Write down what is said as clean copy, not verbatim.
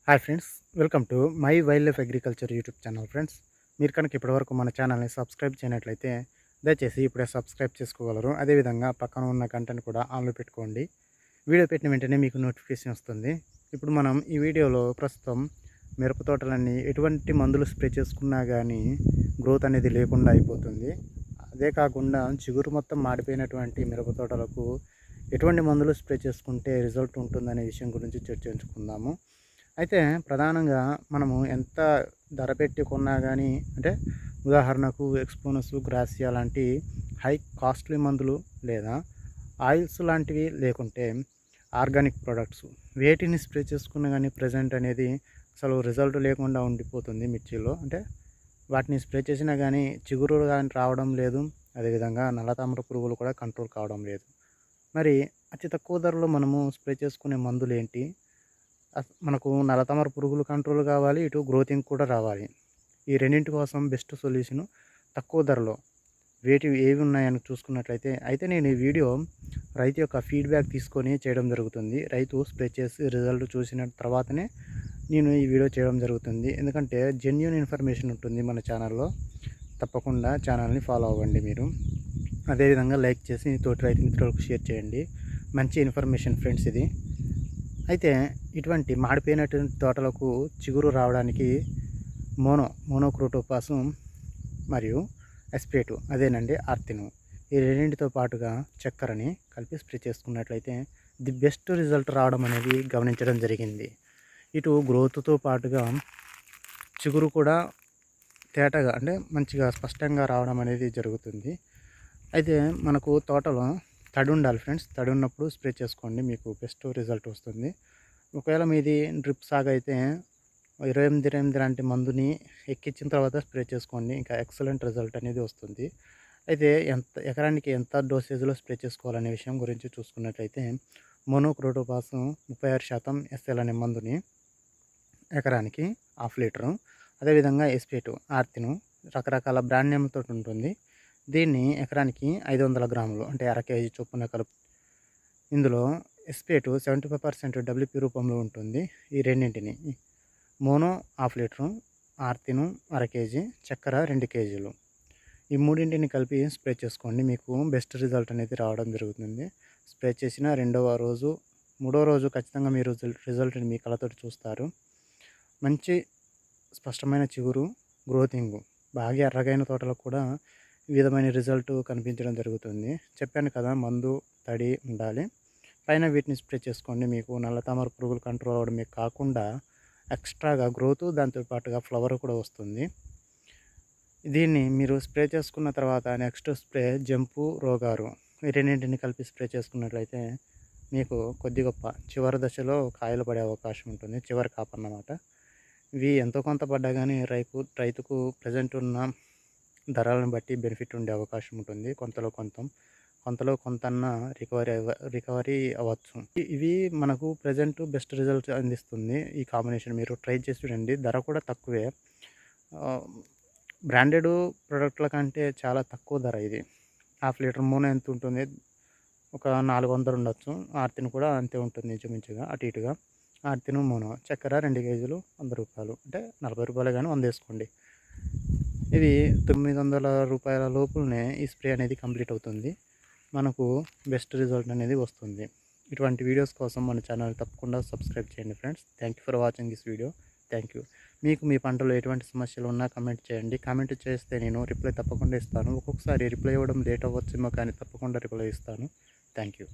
Hi friends, welcome to my wild life agriculture YouTube channel. Friends, మీరు కనుక ఇప్పటివరకు మన ఛానల్ని సబ్స్క్రైబ్ చేయనట్లయితే దయచేసి ఇప్పుడే సబ్స్క్రైబ్ చేసుకోగలరు. అదేవిధంగా పక్కన ఉన్న గంటను కూడా ఆన్లో పెట్టుకోండి. వీడియో పెట్టిన వెంటనే మీకు నోటిఫికేషన్ వస్తుంది. ఇప్పుడు మనం ఈ వీడియోలో ప్రస్తుతం మిరప తోటలన్నీ ఎటువంటి మందులు స్ప్రే చేసుకున్నా కానీ గ్రోత్ అనేది లేకుండా అయిపోతుంది. అదే కాకుండా చిగురు మొత్తం మాడిపోయినటువంటి మిరప తోటలకు ఎటువంటి మందులు స్ప్రే చేసుకుంటే రిజల్ట్ ఉంటుందనే విషయం గురించి చర్చించుకుందాము. అయితే ప్రధానంగా మనము ఎంత ధర పెట్టి కొన్నా కానీ, అంటే ఉదాహరణకు ఎక్స్పోనస్, గ్రాసియా లాంటి హై కాస్ట్లీ మందులు లేదా ఆయిల్స్ లాంటివి లేకుంటే ఆర్గానిక్ ప్రొడక్ట్స్ వేటిని స్ప్రే చేసుకున్నా కానీ ప్రజెంట్ అనేది అసలు రిజల్ట్ లేకుండా ఉండిపోతుంది మిర్చిలో. అంటే వాటిని స్ప్రే చేసినా కానీ చిగురు కానీ రావడం లేదు, అదేవిధంగా నల్లతామర పురుగులు కూడా కంట్రోల్ కావడం లేదు. మరి అతి తక్కువ ధరలో మనము స్ప్రే చేసుకునే మందులు ఏంటి? మనకు నల్లతామర పురుగులు కంట్రోల్ కావాలి, ఇటు గ్రోతింగ్ కూడా రావాలి. ఈ రెండింటి కోసం బెస్ట్ సొల్యూషను తక్కువ ధరలో ఏవి ఉన్నాయని చూసుకున్నట్లయితే, అయితే నేను ఈ వీడియో రైతు యొక్క ఫీడ్బ్యాక్ తీసుకొని చేయడం జరుగుతుంది. రైతు స్ప్రే చేసి రిజల్ట్ చూసిన తర్వాతనే నేను ఈ వీడియో చేయడం జరుగుతుంది. ఎందుకంటే జెన్యూన్ ఇన్ఫర్మేషన్ ఉంటుంది మన ఛానల్లో. తప్పకుండా ఛానల్ని ఫాలో అవ్వండి మీరు. అదేవిధంగా లైక్ చేసి తోటి రైతు మిత్రులకు షేర్ చేయండి. మంచి ఇన్ఫర్మేషన్ ఫ్రెండ్స్ ఇది. అయితే ఇటువంటి మాడిపోయినటువంటి తోటలకు చిగురు రావడానికి మోనోక్రోటోపాసు మరియు ఎస్పేటు, అదేనండి ఆర్తిను, ఈ రెండింటితో పాటుగా చక్కెరని కలిపి స్ప్రే చేసుకున్నట్లయితే ది బెస్ట్ రిజల్ట్ రావడం అనేది గమనించడం జరిగింది. ఇటు గ్రోత్తో పాటుగా చిగురు కూడా తేటగా, అంటే మంచిగా స్పష్టంగా రావడం అనేది జరుగుతుంది. అయితే మనకు తోటలో తడి ఉండాలి ఫ్రెండ్స్. తడి ఉన్నప్పుడు స్ప్రే చేసుకోండి, మీకు బెస్ట్ రిజల్ట్ వస్తుంది. ఒకవేళ మీది డ్రిప్ సాగు అయితే 28 లాంటి మందుని ఎక్కించిన తర్వాత స్ప్రే చేసుకోండి, ఇంకా ఎక్సలెంట్ రిజల్ట్ అనేది వస్తుంది. అయితే ఎకరానికి ఎంత డోసేజ్లో స్ప్రే చేసుకోవాలనే విషయం గురించి చూసుకున్నట్లయితే, మోనోక్రోటోపాస్ 36% ఎస్ఎల్ అనే మందుని ఎకరానికి 1/2 లీటరు, అదేవిధంగా ఎస్పేటు ఆర్తిను రకరకాల బ్రాండ్ నేమ్తో ఉంటుంది. దీన్ని ఎకరానికి 500 గ్రాములు, అంటే అర కేజీ చొప్పున కలుపు. ఇందులో ఎస్పేటు 75% డబ్ల్యూపీ రూపంలో ఉంటుంది. ఈ రెండింటిని మోనో 1/2 లీటరు, ఆర్తిను అర కేజీ, చక్కెర 2 కేజీలు, ఈ మూడింటిని కలిపి స్ప్రే చేసుకోండి, మీకు బెస్ట్ రిజల్ట్ అనేది రావడం జరుగుతుంది. స్ప్రే చేసిన మూడో రోజు ఖచ్చితంగా మీరు రిజల్ట్ని మీ కళ్ళతోటి చూస్తారు. మంచి స్పష్టమైన చిగురు, గ్రోతింగ్, బాగా ఎర్రగైన తోటలకు కూడా ఈ విధమైన రిజల్ట్ కనిపించడం జరుగుతుంది. చెప్పాను కదా, మందు తడి ఉండాలి. పైన వీటిని స్ప్రే చేసుకోండి, మీకు నల్లతామర పురుగులు కంట్రోల్ అవ్వడమే కాకుండా ఎక్స్ట్రాగా గ్రోత్, దాంతోపాటుగా ఫ్లవర్ కూడా వస్తుంది. దీన్ని మీరు స్ప్రే చేసుకున్న తర్వాత నెక్స్ట్ స్ప్రే జంపు, రోగారు, ఈ రెండింటిని కలిపి స్ప్రే చేసుకున్నట్లయితే మీకు కొద్ది గొప్ప చివరి దశలో కాయలు పడే అవకాశం ఉంటుంది. చివరి కాపన్నమాట. ఇవి ఎంతో కొంత పడ్డా కానీ రైతుకు ప్రజెంట్ ఉన్న ధరలను బట్టి బెనిఫిట్ ఉండే అవకాశం ఉంటుంది. కొంతలో కొంతన్నా రికవరీ అవ్వచ్చు. ఇవి మనకు ప్రజెంట్ బెస్ట్ రిజల్ట్ అందిస్తుంది. ఈ కాంబినేషన్ మీరు ట్రై చేసి చూడండి. ధర కూడా తక్కువే. బ్రాండెడ్ ప్రోడక్ట్ల కంటే చాలా తక్కువ ధర ఇది. 1/2 లీటర్ మోనో ఎంత ఉంటుంది? ఒక 400 ఉండొచ్చు. ఆర్తిని కూడా అంతే ఉంటుంది, ఇంచుమించుగా అటు ఇటుగా. ఆర్తిను, మోనో, చక్కెర 2 కేజీలు 100 రూపాయలు, అంటే 40 రూపాయలు కానీ 100 వేసుకోండి. ఇవి 900 రూపాయల లోపులనే ఈ స్ప్రే అనేది కంప్లీట్ అవుతుంది. మనకు బెస్ట్ రిజల్ట్ అనేది వస్తుంది. ఇటువంటి వీడియోస్ కోసం మన ఛానల్ తప్పకుండా సబ్స్క్రైబ్ చేయండి friends. Thank you for watching this video. Thank you. మీకు మీ పంటలో ఎటువంటి సమస్యలు ఉన్నా కమెంట్ చేయండి. కామెంట్ చేస్తే నేను రిప్లై తప్పకుండా ఇస్తాను. ఒక్కొక్కసారి రిప్లై ఇవ్వడం లేట్ అవ్వచ్చేమో, కానీ తప్పకుండా రిప్లై ఇస్తాను. Thank you.